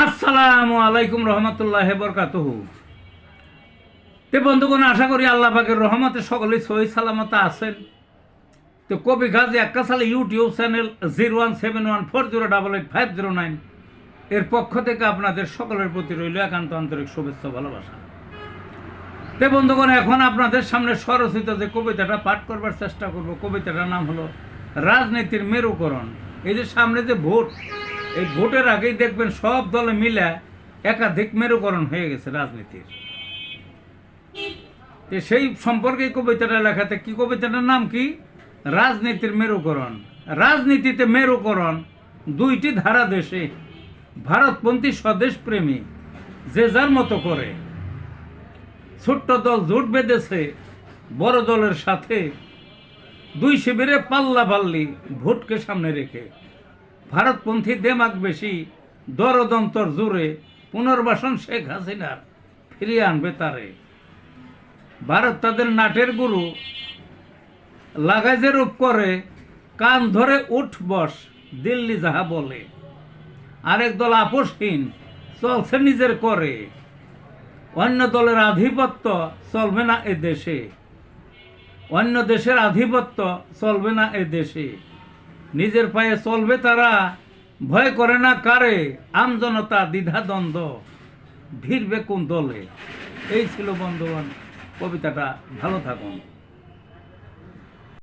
আসসালামু আলাইকুম রহমতুল্লাহ বরকাতুহু। তে বন্ধুগণ, আশা করি আল্লাহ পাকের রহমতে সকলেই সহি সালামত আছেন। তো কবি গাজী একটা সালে ইউটিউব চ্যানেল 017140885009 এর পক্ষ থেকে আপনাদের সকলের প্রতি রইল একান্ত আন্তরিক শুভেচ্ছা ভালোবাসা। তে বন্ধুগণ, এখন আপনাদের সামনে স্বরচিত যে কবিতাটা পাঠ করবার চেষ্টা করব, কবিতাটার নাম হলো রাজনীতির মেরুকরণ। এই যে সামনে যে ভোট, এই ভোটের আগেই দেখবেন সব দলে মিলে একাধিক মেরুকরণ হয়ে গেছে রাজনীতির। সেই সম্পর্কে কবিতাটা লেখাতে কি, কবিতাটার নাম কি? রাজনীতির মেরুকরণ। রাজনীতিতে মেরুকরণ দুইটি ধারা দেশে, ভারতপন্থী স্বদেশ প্রেমী যে যার মতো করে। ছোট্ট দল জোট বেঁধেছে বড় দলের সাথে, দুই শিবিরে পাল্লা পাল্লি ভোটকে সামনে রেখে। ভারতপন্থী দেমাগ বেশি, দরদন্তর জোরে পুনর্বাসন শেখ হাসিনার ফিরিয়ে আনবে তারে। ভারত তাদের নাটের গুরু, লাগায় যে রূপ করে, কান ধরে উঠ বস দিল্লি যাহা বলে। আরেক দল আপোষহীন চলছে নিজের করে, অন্য দলের আধিপত্য চলবে না এ দেশে। অন্য দেশের আধিপত্য চলবে না এ দেশে। নিজের পায়ে চলবে তারা, ভয় করে না কারে। আমজনতা দ্বিধাদ্বন্দ্ব, ভিড়বে কোন দলে। এই ছিল বন্ধুগণ কবিতাটা। ভালো থাকুন।